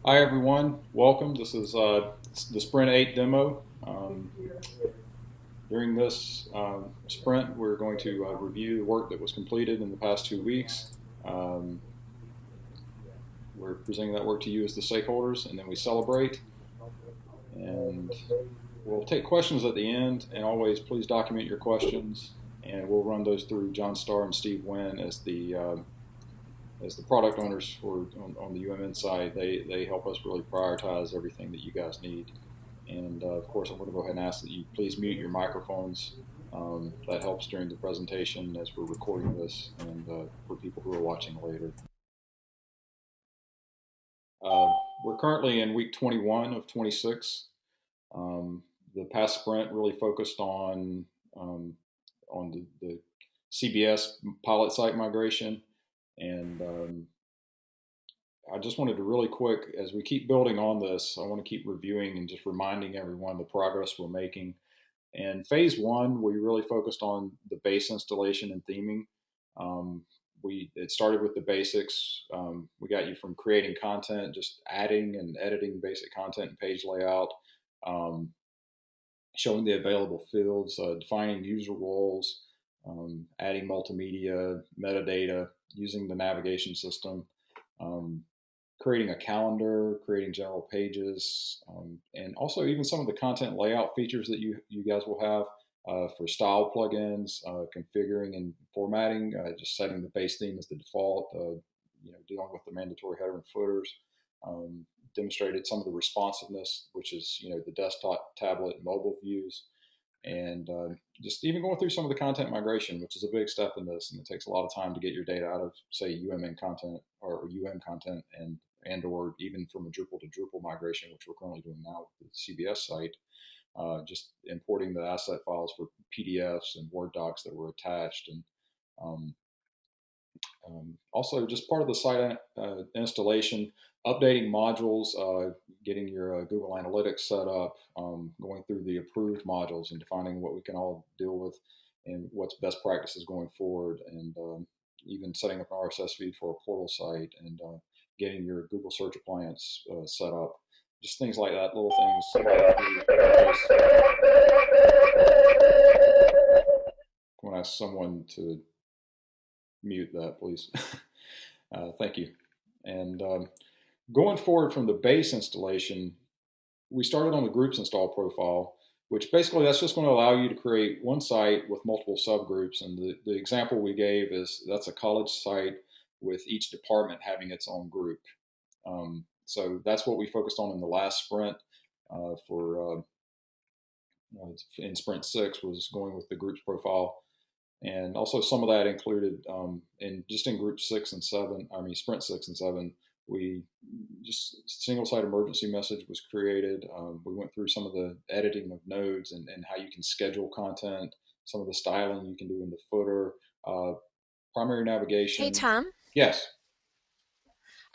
Hi everyone, welcome. This is the Sprint 8 demo. During this sprint, we're going to review the work that was completed in the past 2 weeks. Um, we're presenting that work to you as the stakeholders, and then we celebrate. And we'll take questions at the end, and always please document your questions, and we'll run those through John Starr and Steve Wynn as the product owners for on the UMN side. They help us really prioritize everything that you guys need. And of course, I'm going to go ahead and ask that you please mute your microphones. That helps during the presentation as we're recording this and for people who are watching later. Uh, we're currently in week 21 of 26. Um, the past sprint really focused um, on the CBS pilot site migration, and I just wanted to really quick, as we keep building on this, I want to keep reviewing and just reminding everyone the progress we're making. And phase one, we really focused on the base installation and theming. It started with the basics. We got you from creating content, just adding and editing basic content and page layout, um, showing the available fields, defining user roles, adding multimedia, metadata, using the navigation system, um, creating a calendar, creating general pages, and also even some of the content layout features that you guys will have for style plugins, configuring and formatting, just setting the base theme as the default, dealing with the mandatory header and footers. Um, Demonstrated some of the responsiveness, which is the desktop, tablet, mobile views, and just even going through some of the content migration, which is a big step in this, and it takes a lot of time to get your data out of, say, UMN content or content, and or even from a Drupal to Drupal migration, which we're currently doing now with the CBS site. Just importing the asset files for PDFs and Word docs that were attached, and um, also, just part of the site installation, updating modules, getting your Google Analytics set up, going through the approved modules and defining what we can all deal with and what's best practices going forward, and even setting up an RSS feed for a portal site, and getting your Google Search appliance set up. Just things like that, little things. I want to ask someone to mute that, please. Thank you. And going forward from the base installation, we started on the groups install profile, which basically that's just going to allow you to create one site with multiple subgroups. And the example we gave is that's a college site with each department having its own group. So that's what we focused on in the last sprint for in sprint 6 was going with the groups profile. And also some of that included in group 6 and 7, I mean sprint 6 and 7, we just single site emergency message was created. We went through some of the editing of nodes and how you can schedule content, some of the styling you can do in the footer, uh, primary Hey, navigation. Tom. Yes.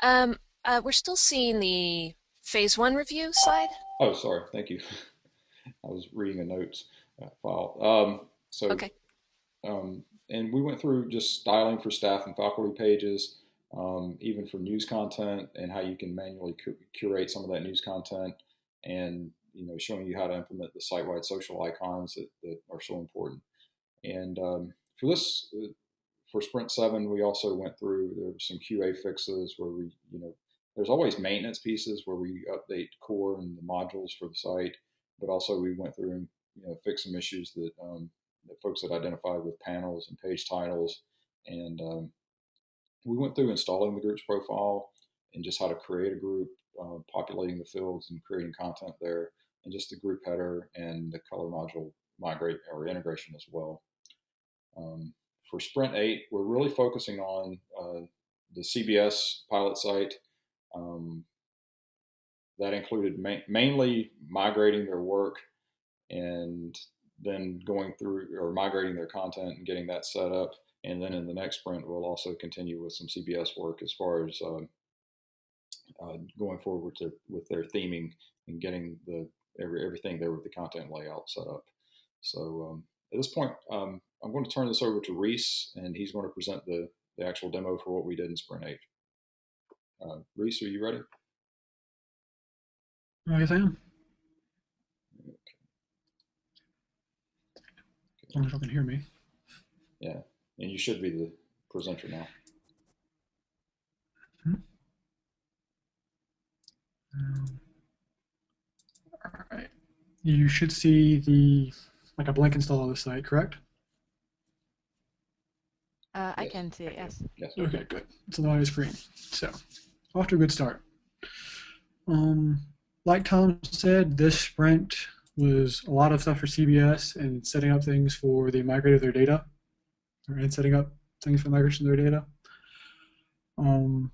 We're still seeing the phase one review slide. Oh, sorry. Thank you. I was reading a notes file. So Okay. Um, and we went through just styling for staff and faculty pages, even for news content and how you can manually curate some of that news content, and showing you how to implement the site-wide social icons that are so important. And for this, for Sprint 7, we also went through, there were some QA fixes where there's always maintenance pieces where we update core and the modules for the site, but also we went through and fixed some issues that folks had identified with panels and page titles. And we went through installing the groups profile and just how to create a group, populating the fields and creating content there, and just the group header and the color module migrate or integration as well. Um, for Sprint 8, we're really focusing on the CBS pilot site. Um, that included mainly migrating their work and then going through or migrating their content and getting that set up. And then in the next sprint, we'll also continue with some CBS work as far as going forward with their theming and getting everything there with the content layout set up. So at this point, I'm going to turn this over to Reese, and he's going to present the actual demo for what we did in Sprint 8. Reese, are you ready? I guess I am. As long as you can hear me. Yeah, and you should be the presenter now. Um, all right. You should see the like a blank install on the site, correct? I Yes. can see it, yes. Yes. Okay, good. It's on the screen. So, off to a good start. Um, like Tom said, this sprint was a lot of stuff for CBS and setting up things for the migration of their data, and setting up things for migration of their data. Um,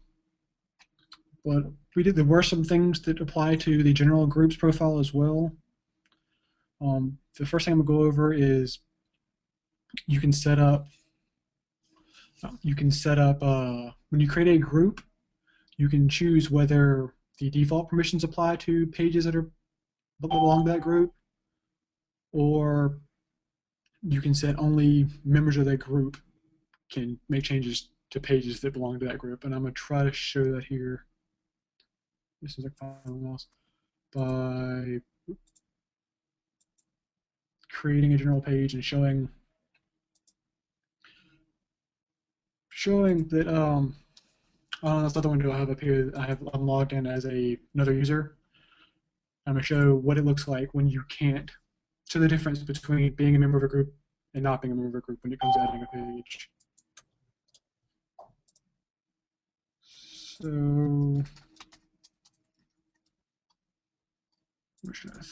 but there were some things that apply to the general groups profile as well. The first thing I'm gonna go over is you can set up when you create a group, you can choose whether the default permissions apply to pages that belong to that group, or you can set only members of that group can make changes to pages that belong to that group. And I'm going to try to show that here. This is a final mouse by creating a general page and showing that that's another window I have up here. I'm logged in as another user. I'm going to show what it looks like when you can't. So the difference between being a member of a group and not being a member of a group when it comes to editing a page. So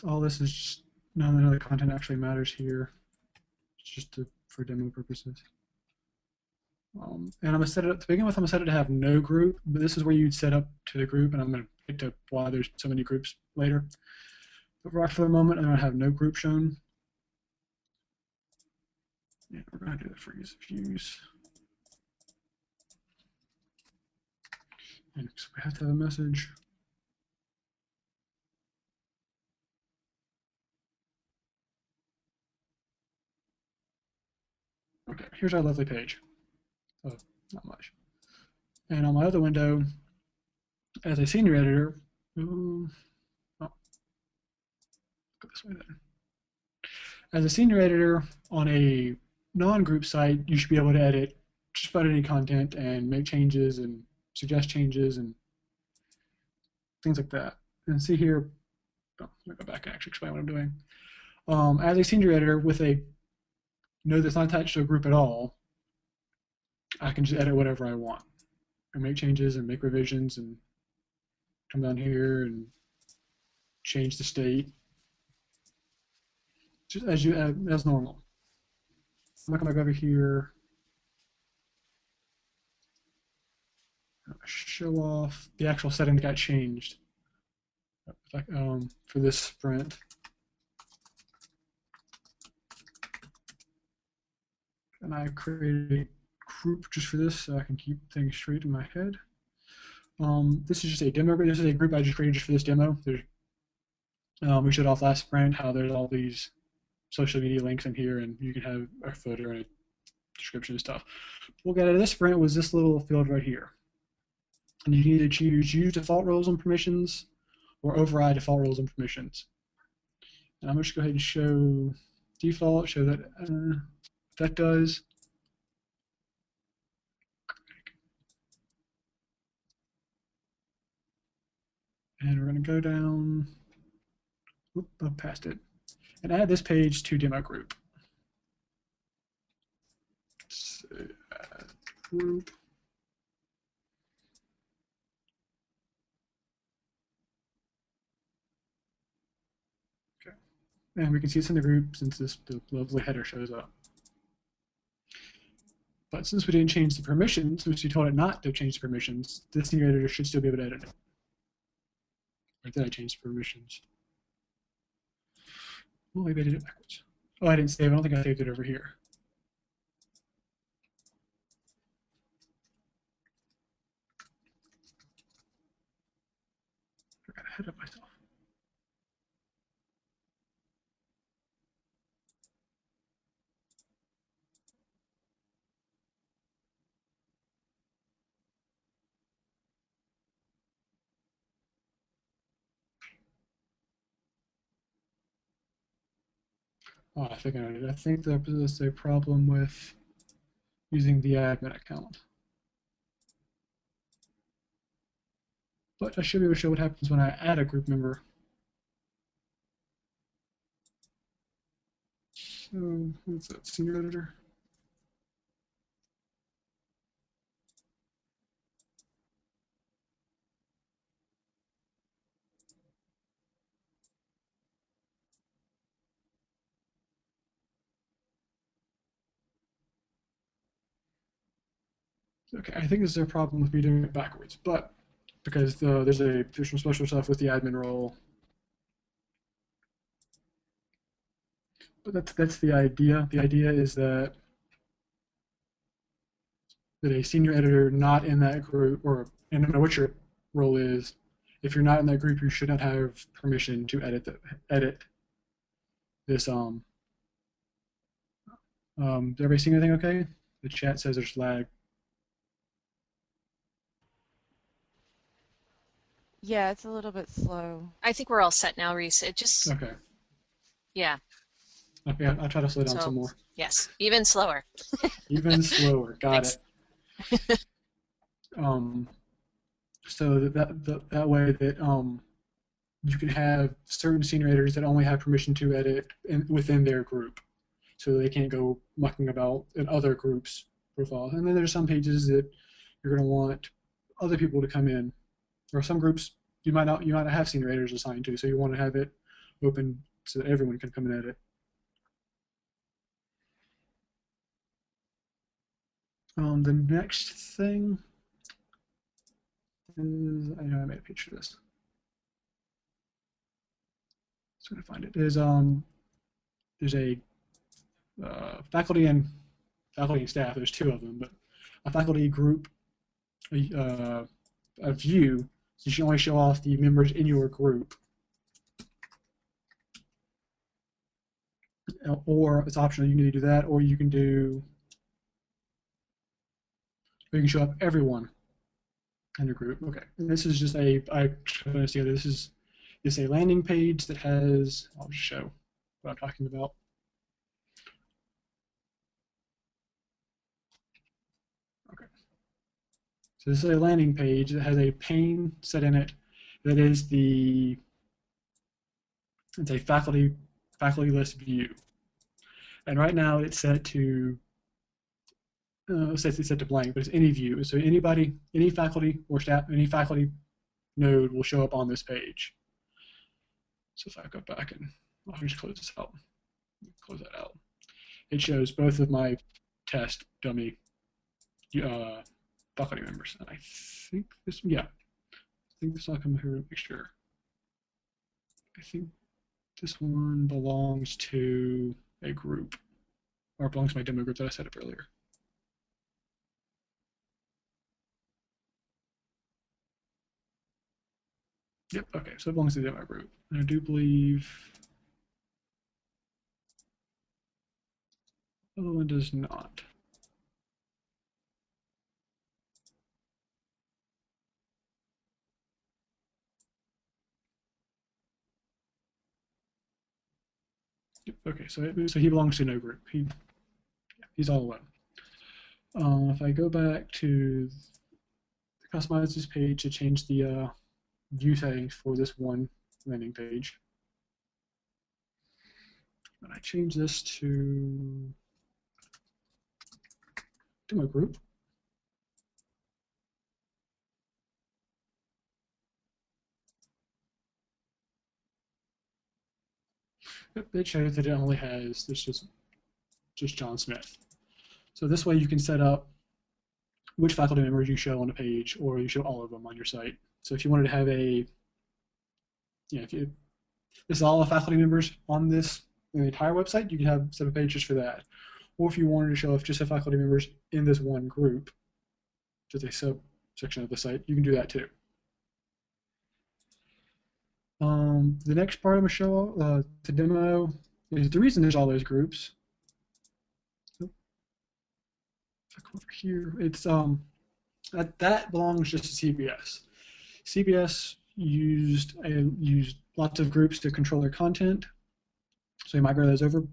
all this is just, none of the content actually matters here. It's just for demo purposes. And I'm gonna set it up to begin with. I'm gonna set it to have no group, but this is where you'd set up to the group, and I'm gonna get to why there's so many groups later. But right for the moment, I'm gonna have no group shown. Yeah, we're gonna do that for ease of use. And so we have to have a message. Okay, here's our lovely page. Oh, not much. And on my other window, as a senior editor, go this way then. As a senior editor on a non-group site, you should be able to edit just about any content and make changes and suggest changes and things like that. And see here, let me go back and actually explain what I'm doing. As a senior editor with a node that's not attached to a group at all, I can just edit whatever I want and make changes and make revisions and come down here and change the state just as normal. I'm going to come back over here, show off the actual setting that got changed for this sprint. And I created a group just for this so I can keep things straight in my head. This is just a demo. This is a group I just created just for this demo. We showed off last sprint how there's all these social media links in here, and you can have a footer and a description and stuff. What got out of this sprint was this little field right here. And you can either choose use default roles and permissions or override default roles and permissions. And I'm going to just go ahead and show default, show that that does. And we're going to go down, up past it, and add this page to demo group. So add group. Okay. And we can see it's in the group since the lovely header shows up. But since we didn't change the permissions, since we told it not to change the permissions, this senior editor should still be able to edit it. Or did I change the permissions? Well, maybe I did it backwards. Oh, I didn't save it. I don't think I saved it over here. I got ahead of myself. Oh, I think I know. I think there's a problem with using the admin account. But I should be able to show what happens when I add a group member. So, what's that, senior editor? Okay, I think this is a problem with me doing it backwards, but because there's some special stuff with the admin role. But that's the idea. The idea is that a senior editor not in that group, or and no matter what your role is, if you're not in that group, you should not have permission to edit this. Did everybody see anything okay? The chat says there's lag. Yeah, it's a little bit slow. I think we're all set now, Reese. It just, Okay. yeah. Okay, I'll try to slow down So, some more. yes, even slower. Even slower. Got Thanks. it. So that way that you can have certain senior editors that only have permission to edit within their group, so they can't go mucking about in other groups' profiles. And then there's some pages that you're going to want other people to come in, or some groups you might not have senior editors assigned to, so you want to have it open so that everyone can come and edit. The next thing is, I know I made a picture of this. Just going to find it. There's a faculty and staff. There's two of them, but a faculty group, a view. So you should only show off the members in your group, or it's optional. You can either do that, or you can show up everyone in your group. Okay, and this is just this is a landing page that has. I'll just show what I'm talking about. Okay. So this is a landing page that has a pane set in it that is it's a faculty list view. And right now it's set to it's set to blank, but it's any view. So any faculty or staff, any faculty node will show up on this page. So if I go back and I'll just close this out, close that out. It shows both of my test dummy faculty members. And I think this, yeah, I think this will come here to make sure. I think this one belongs to a group, or belongs to my demo group that I set up earlier. Yep, okay, so it belongs to the demo group. And I do believe the other one does not. Yep, okay, so he belongs to no group. He's all alone. If I go back to the customize this page to change the view settings for this one landing page, and I change this to my group. Yep, it shows that it only has this just John Smith. So this way you can set up which faculty members you show on a page, or you show all of them on your site. So if you wanted to have this is all the faculty members on the entire website, you can have set a page just for that. Or if you wanted to show off just the faculty members in this one group, just a subsection of the site, you can do that too. The next part I'm going to show to demo is the reason there's all those groups. If I come over here, it's that belongs just to CBS. CBS used lots of groups to control their content, so you migrate those over.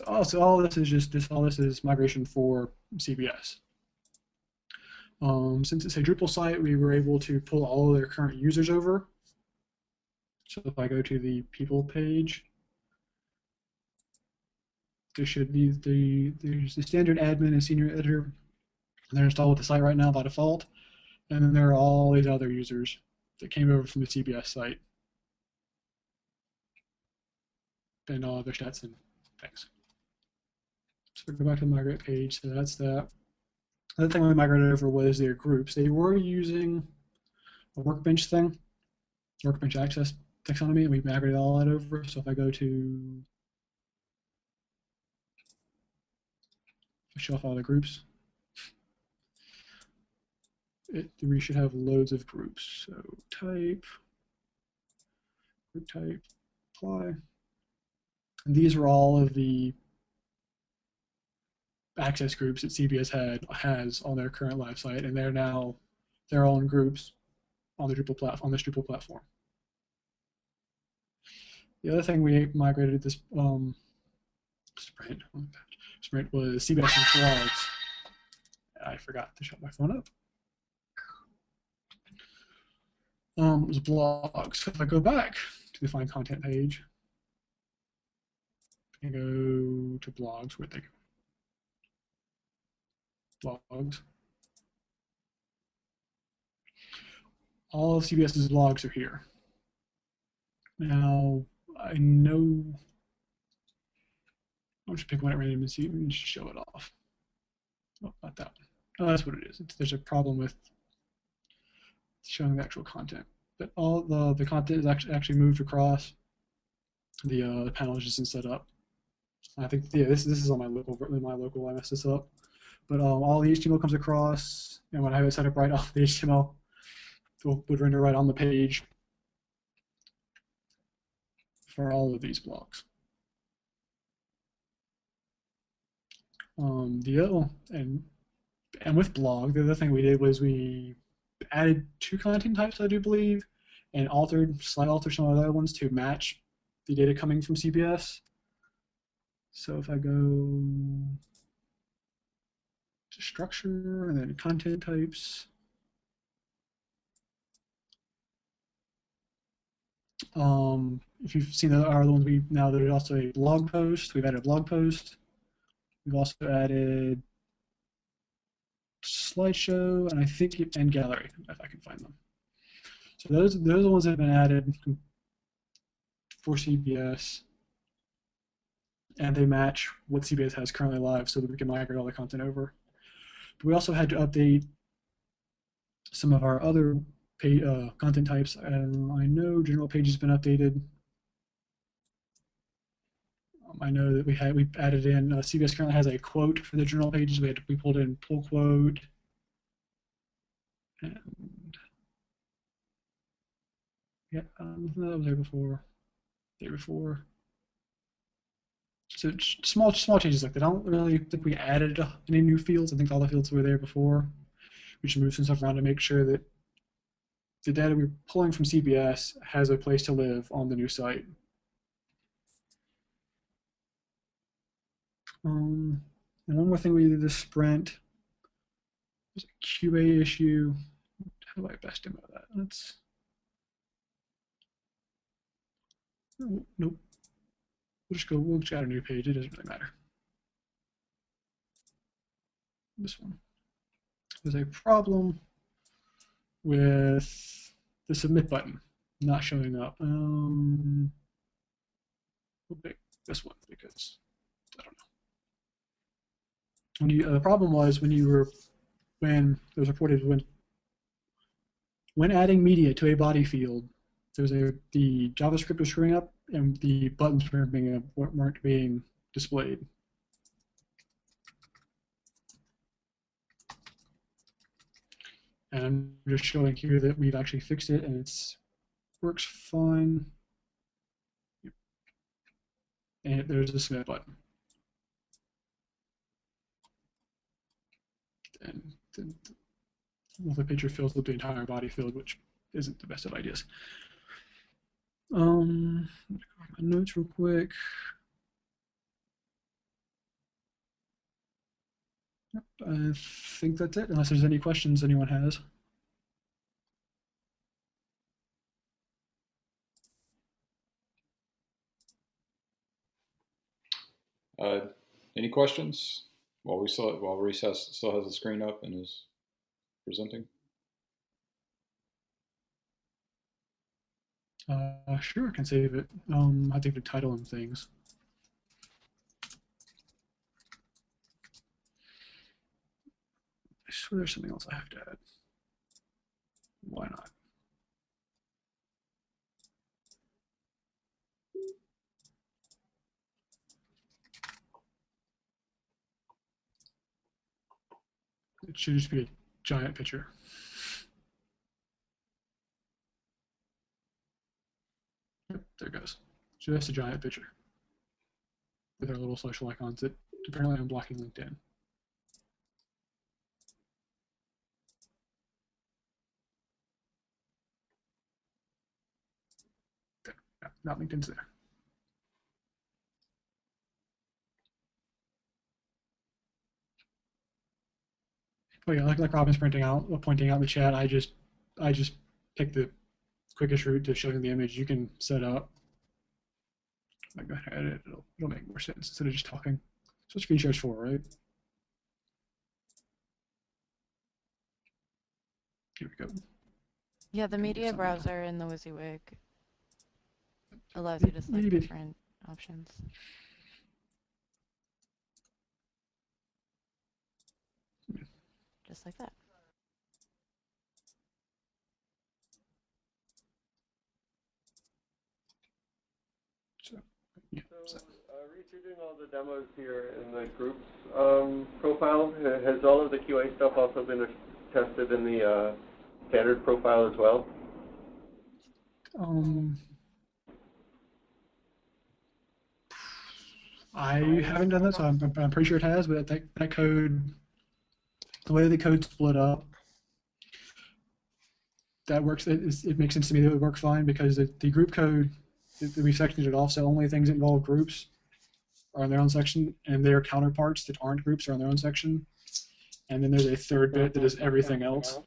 So all this is all this is migration for CBS. Since it's a Drupal site, we were able to pull all of their current users over. So if I go to the people page, there should be there's the standard admin and senior editor. And they're installed with the site right now by default. And then there are all these other users that came over from the CBS site and all their stats and things. So we go back to the migrate page. So that's that. Another thing we migrated over was their groups. They were using a workbench thing, workbench access taxonomy, and we migrated all that over. So if I go to show off all the groups, we should have loads of groups. So type, group type, apply. And these are all of the access groups that CBS has on their current live site, and they're now their own groups on the Drupal platform, on this Drupal platform. The other thing we migrated this sprint was CBS and blogs. I forgot to shut my phone up. It was blogs. So if I go back to the find content page and go to blogs, where'd they go? Blogs. All of CBS's blogs are here. Now, I know, I'll just pick one at random and see if we can show it off. Oh, not that one. Oh, that's what it is. There's a problem with showing the actual content. But all the content is actually moved across. The panel is just set up. I think this is on my local. I messed this up. But all the HTML comes across, and when I have it set up right off, the HTML would render right on the page for all of these blocks. And with blog, the other thing we did was we added 2 content types, I do believe, and slight altered some of the other ones to match the data coming from CBS. So if I go to structure and then content types, if you've seen the other ones, there's also a blog post. We've added a blog post. We've also added slideshow, and I think and gallery, if I can find them. So those are the ones that have been added for CBS, and they match what CBS has currently live, so that we can migrate all the content over. But we also had to update some of our other content types, and I know general page has been updated. I know that we added in CBS currently has a quote for the journal pages. We pulled in pull quote, and yeah, that was there before. Day before. So small changes like that. I don't really think we added any new fields. I think all the fields were there before. We just moved some stuff around to make sure that the data we're pulling from CBS has a place to live on the new site. And one more thing we did this sprint was a QA issue. How do I best demo that? Nope. We'll just add a new page. It doesn't really matter. This one. There's a problem with the submit button not showing up. We'll pick this one because I don't know. The problem was when it was reported when adding media to a body field, the JavaScript was screwing up and the buttons weren't being displayed. And I'm just showing here that we've actually fixed it and it works fine. And there's a submit button. And the picture fills up the entire body field, which isn't the best of ideas. Let me go over my notes real quick. I think that's it, unless there's any questions anyone has. Uh, any questions while Reese still has the screen up and is presenting? Sure, I can save it. I think the title and things. I swear there's something else I have to add. Why not? It should just be a giant picture. Yep, there it goes. Just a giant picture with our little social icons that apparently I'm blocking LinkedIn. There. Yeah, not LinkedIn's there. Oh yeah, like Robin's pointing out in the chat, I just picked the quickest route to showing the image you can set up. I go ahead and edit it. It'll make more sense instead of just talking. So screen share's for, right? Here we go. Yeah, the Can media get something. browser in the WYSIWYG allows you to select Maybe. different options. Just like that. So, yeah. So. Reese, you're doing all the demos here in the groups profile. Has all of the QA stuff also been tested in the standard profile as well? I haven't done that, so I'm pretty sure it has, but that code, the way the code's split up, that works. It makes sense to me that it would work fine because the group code, we sectioned it off, so only things that involve groups are in their own section, and their counterparts that aren't groups are in their own section. And then there's a third bit that is everything else.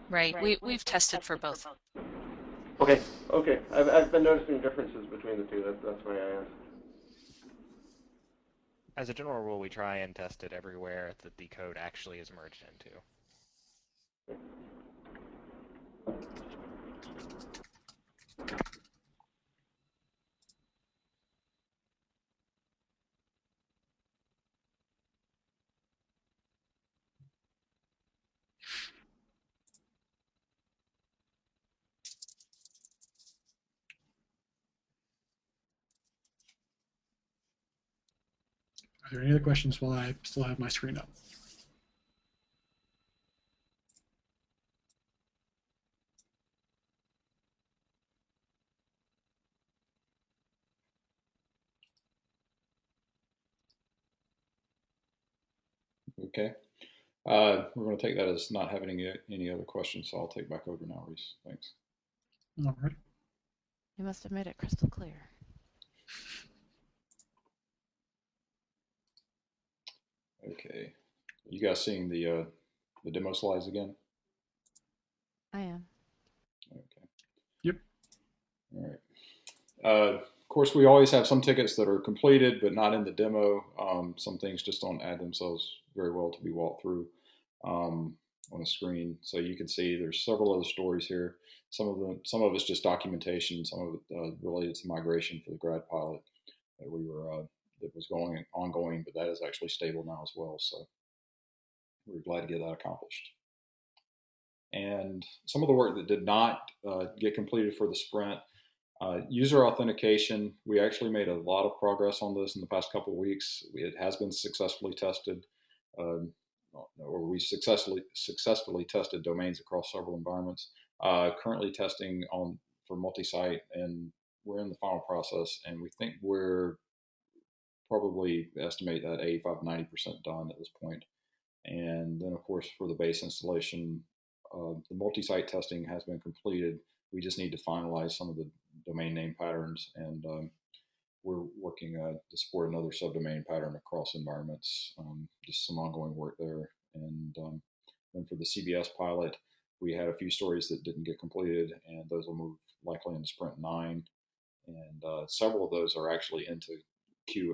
Right. We've tested for both. Okay. Okay. I've been noticing differences between the two. That's why I asked. As a general rule, we try and test it everywhere that the code actually is merged into. Are there any other questions while I still have my screen up? Okay. We're going to take that as not having any other questions, so I'll take back over now, Reese. Thanks. All right. You must have made it crystal clear. Okay. You guys seeing the demo slides again? I am. Okay. Yep. All right. Of course, we always have some tickets that are completed but not in the demo. Some things just don't add themselves very well to be walked through on the screen. So you can see there's several other stories here. Some of it's just documentation. Some of it related to migration for the grad pilot that that was ongoing, but that is actually stable now as well. So we're glad to get that accomplished. And some of the work that did not get completed for the sprint. User authentication, we actually made a lot of progress on this in the past couple of weeks. It has been successfully tested, or we successfully tested domains across several environments. Currently testing for multi-site, and we're in the final process, and we think we're probably estimate that 85-90% done at this point. And then, of course, for the base installation, the multi-site testing has been completed. We just need to finalize some of the domain name patterns and we're working to support another subdomain pattern across environments. Just some ongoing work there. And then for the CBS pilot, we had a few stories that didn't get completed, and those will move likely into Sprint 9. And several of those are actually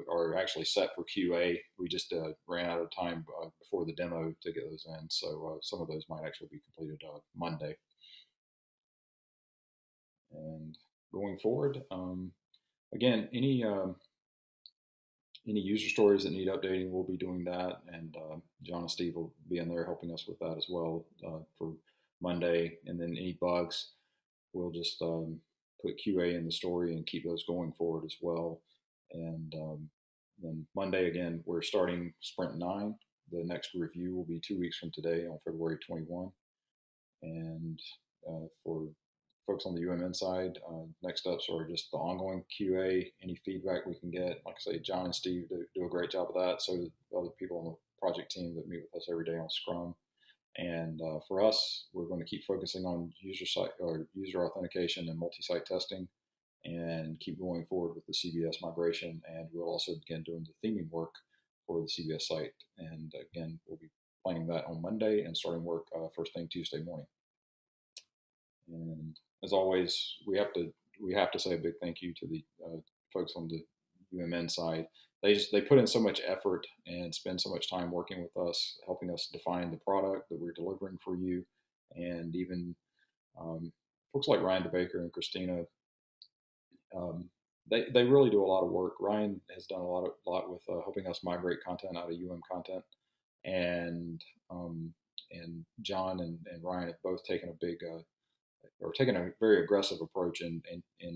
are actually set for QA. We just ran out of time before the demo to get those in, so some of those might actually be completed Monday. And going forward, again, any user stories that need updating, we'll be doing that, and John and Steve will be in there helping us with that as well for Monday. And then any bugs, we'll just put QA in the story and keep those going forward as well. And then Monday, again, we're starting Sprint 9. The next review will be 2 weeks from today on February 21. And for folks on the UMN side, next steps are just the ongoing QA, any feedback we can get. Like I say, John and Steve do a great job of that. So do other people on the project team that meet with us every day on Scrum. And for us, we're going to keep focusing on user authentication and multi-site testing, and keep going forward with the CBS migration. And we'll also begin doing the theming work for the CBS site. And again, we'll be planning that on Monday and starting work first thing Tuesday morning. And as always, we have to say a big thank you to the folks on the UMN side. They put in so much effort and spend so much time working with us, helping us define the product that we're delivering for you, and even folks like Ryan DeBaker and Christina. They really do a lot of work. Ryan has done a lot with helping us migrate content out of content, and John and Ryan have both taken taken a very aggressive approach in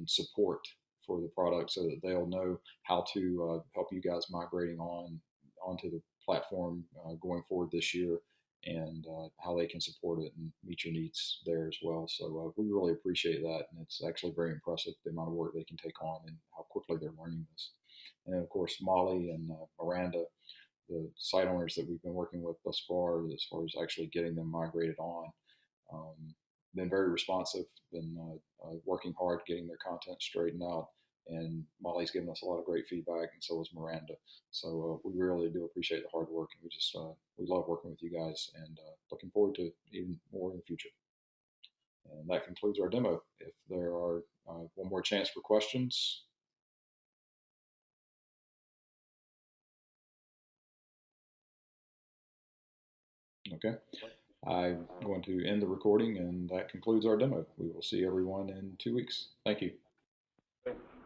support for the product, so that they'll know how to help you guys migrating onto the platform going forward this year, and how they can support it and meet your needs there as well. So we really appreciate that, and it's actually very impressive the amount of work they can take on and how quickly they're learning this. And of course, Molly and Miranda, the site owners that we've been working with thus far, as far as actually getting them migrated on. Been very responsive, been working hard, getting their content straightened out, and Molly's given us a lot of great feedback, and so has Miranda. So we really do appreciate the hard work, and we love working with you guys, and looking forward to even more in the future. And that concludes our demo. If there are one more chance for questions. Okay. I'm going to end the recording, and that concludes our demo. We will see everyone in 2 weeks. Thank you. Thanks.